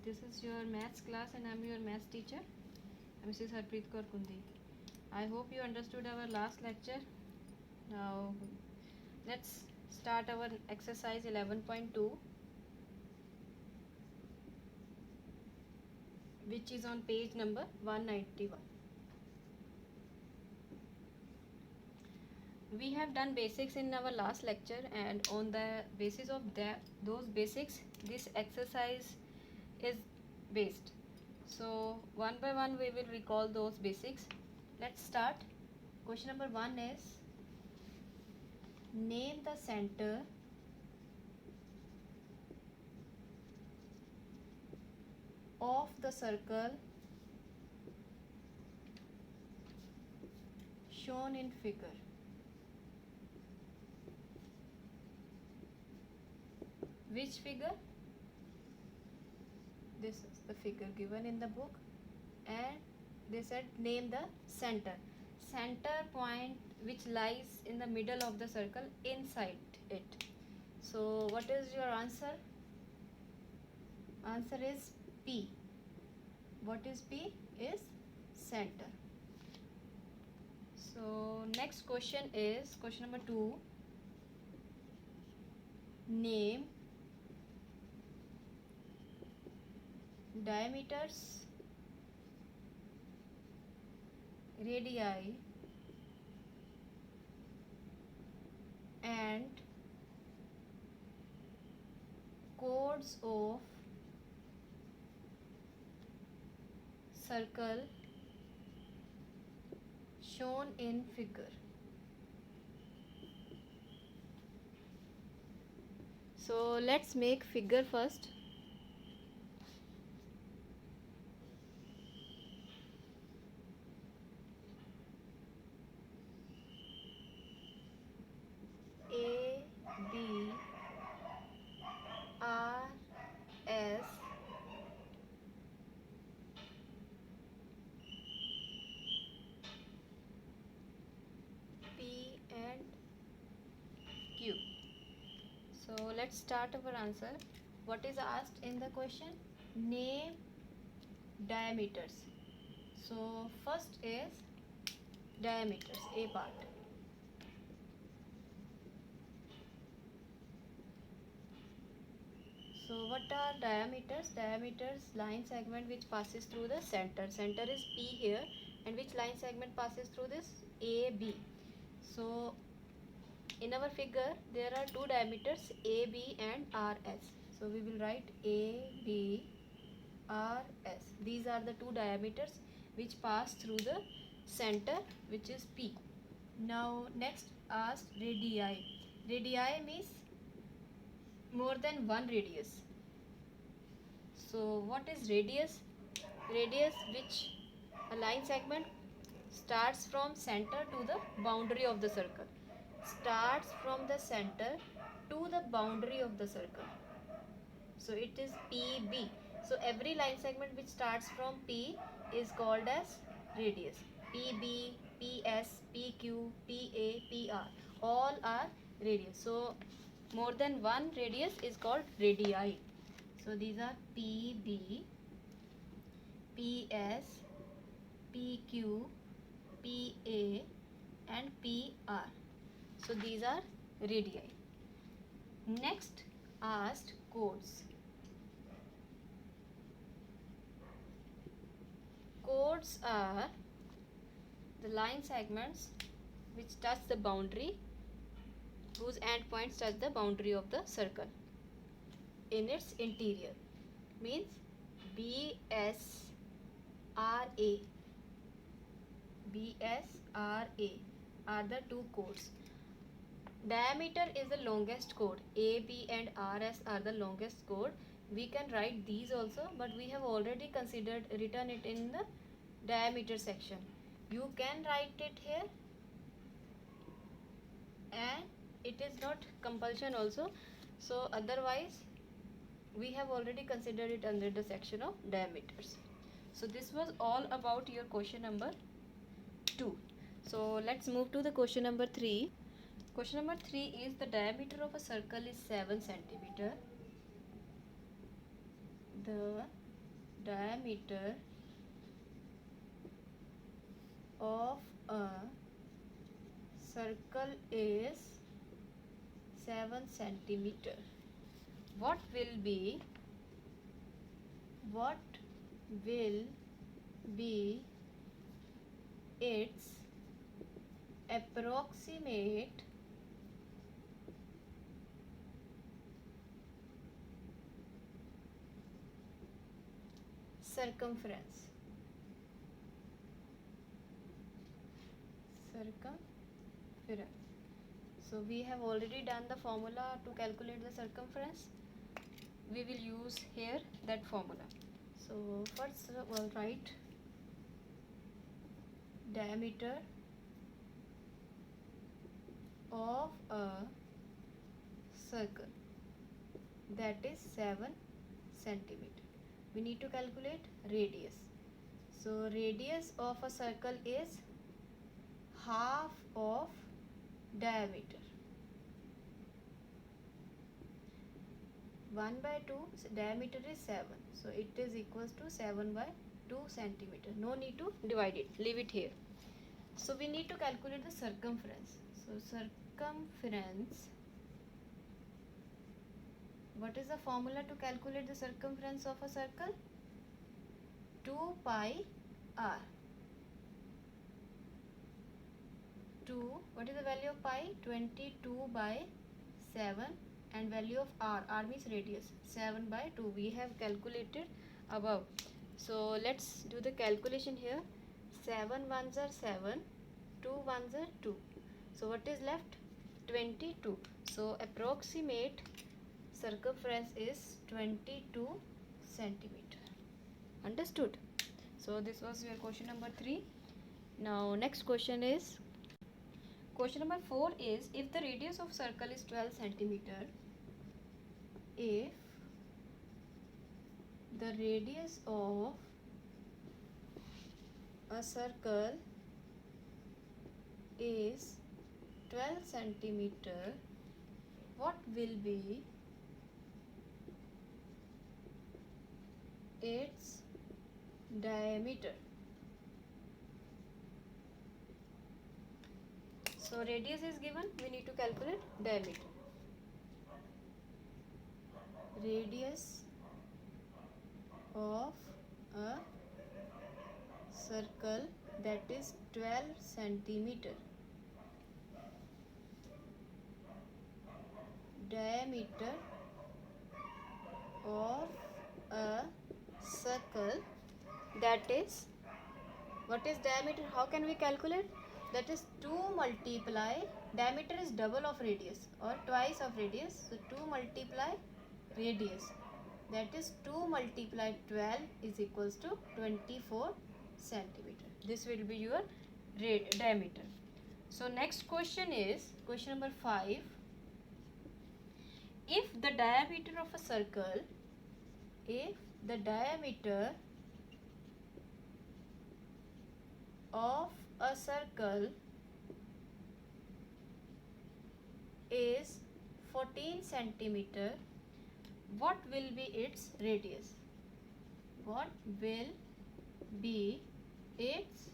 This is your maths class and I'm your maths teacher, Mrs. Harpreet Kaur Kundi. I hope you understood our last lecture. Now let's start our exercise 11.2, which is on page number 191. We have done basics in our last lecture, and on the basis of those basics, this exercise is based. So one by one we will recall those basics. Let's start. Question number 1 is, name the center of the circle shown in figure. Which figure? This is the figure given in the book, and they said name the center point which lies in the middle of the circle inside it. So what is your answer? Answer is P. What is P? Is center. So next question is question number 2. Name diameters, radii and chords of circle shown in figure. So let's make figure first. A, B, R, S, P and Q. So let's start our answer. What is asked in the question? Name diameters. So first is diameters, A part. So what are diameters? Diameters, line segment which passes through the center. Center is P here, and which line segment passes through this? AB. So in our figure there are two diameters, AB and RS. So we will write AB, RS. These are the two diameters which pass through the center, which is P. Now next asked radii. Radii means more than one radius. So what is radius? Radius which a line segment starts from center to the boundary of the circle. Starts from the center to the boundary of the circle. So it is PB. So every line segment which starts from P is called as radius. PB, PS, PQ, PA, PR. All are radius. So more than one radius is called radii. So these are PB, PS, PQ, PA and PR. So these are radii. Next asked chords. Chords are the line segments which touch the boundary, whose endpoints touch the boundary of the circle in its interior. Means BSRA. BSRA are the two chords. Diameter is the longest chord. AB and RS are the longest chord. We can write these also, but we have already written it in the diameter section. You can write it here, and it is not compulsion also. So otherwise we have already considered it under the section of diameters. So this was all about your question number 2. So let's move to the question number 3. Question number 3 is, the diameter of a circle is 7 centimeter. The diameter of a circle is 7 centimeter. What will be its approximate circumference? So we have already done the formula to calculate the circumference. We will use here that formula. So first we'll write diameter of a circle, that is 7 centimeter. We need to calculate radius. So radius of a circle is half of diameter. 1 by 2, diameter is 7, so it is equals to 7 by 2 centimeter. No need to divide it, leave it here. So we need to calculate the circumference. So circumference, what is the formula to calculate the circumference of a circle? 2 pi r. 2, what is the value of pi? 22 by 7, and value of r means radius, 7 by 2. We have calculated above. So let's do the calculation here. 7 ones are 7, 2 ones are 2. So what is left? 22. So approximate circumference is 22 centimeter. Understood? So this was your question number 3. Now next question is, question number 4 is, if the radius of circle is 12 centimeter, if the radius of a circle is 12 centimeter, what will be its diameter? So radius is given, we need to calculate diameter. Radius of a circle, that is 12 centimeter. Diameter of a circle, that is, what is diameter? How can we calculate? That is 2 multiply, diameter is double of radius or twice of radius, so 2 multiply radius, that is 2 multiply 12 is equals to 24 centimeter. This will be your diameter. So next question is question number 5. If the diameter of a circle, if the diameter of a circle is 14 centimeter, what will be its radius? What will be its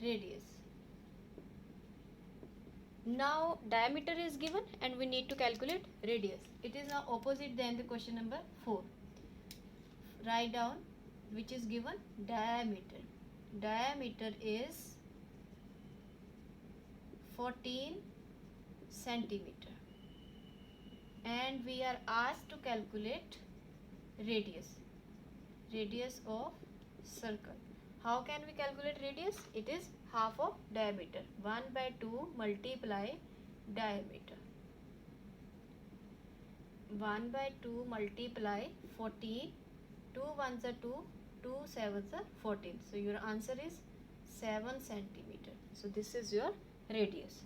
radius? Now diameter is given and we need to calculate radius. It is now opposite than the question number 4. Write down which is given, diameter. Diameter is 14 centimeter and we are asked to calculate radius. Radius of circle. How can we calculate radius? It is half of diameter. 1 by 2 multiply diameter. 1 by 2 multiply 14. 2 ones are 2, 2 sevens are 14. So your answer is 7 centimeter. So this is your radius.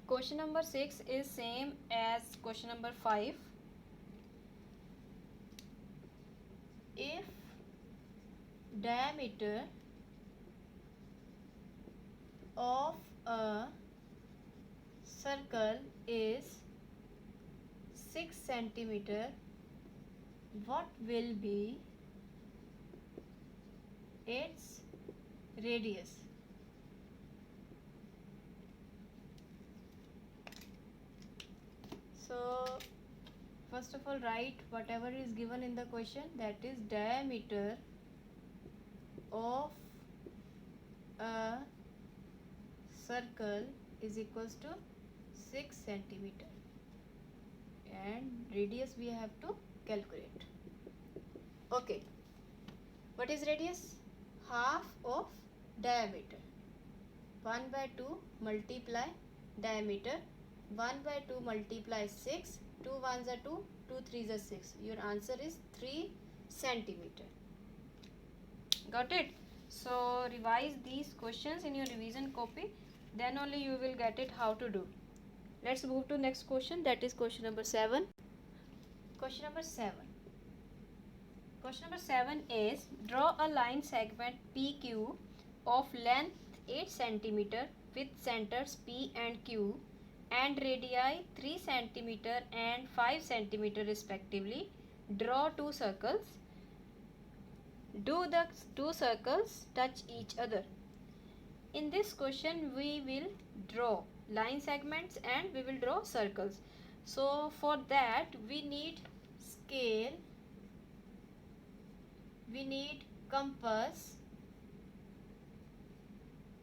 Question number 6 is same as question number 5. If diameter of a circle is 6 centimeter, what will be its radius? So first of all, write whatever is given in the question, that is diameter of a circle is equals to 6 centimeter, and radius we have to calculate. Okay, what is radius? Half of diameter. 1 by 2 multiply diameter. 1 by 2 multiply 6. 2 1s are 2, 2 3s are 6. Your answer is 3 centimeter. Got it? So revise these questions in your revision copy, then only you will get it how to do. Let's move to next question, that is question number 7. Question number 7. Question number 7 is, draw a line segment PQ of length 8 centimeter with centers P and Q and radii 3 centimeter and 5 centimeter respectively. Draw two circles. Do the two circles touch each other? In this question we will draw line segments and we will draw circles. So for that we need scale, we need compass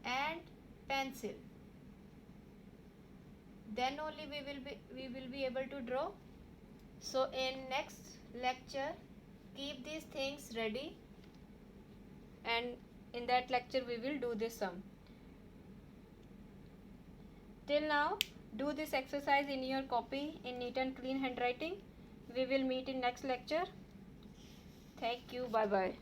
and pencil. Then only we will be able to draw. So in next lecture keep these things ready, and in that lecture we will do this sum. Till now, do this exercise in your copy in neat and clean handwriting. We will meet in next lecture. Thank you. Bye bye.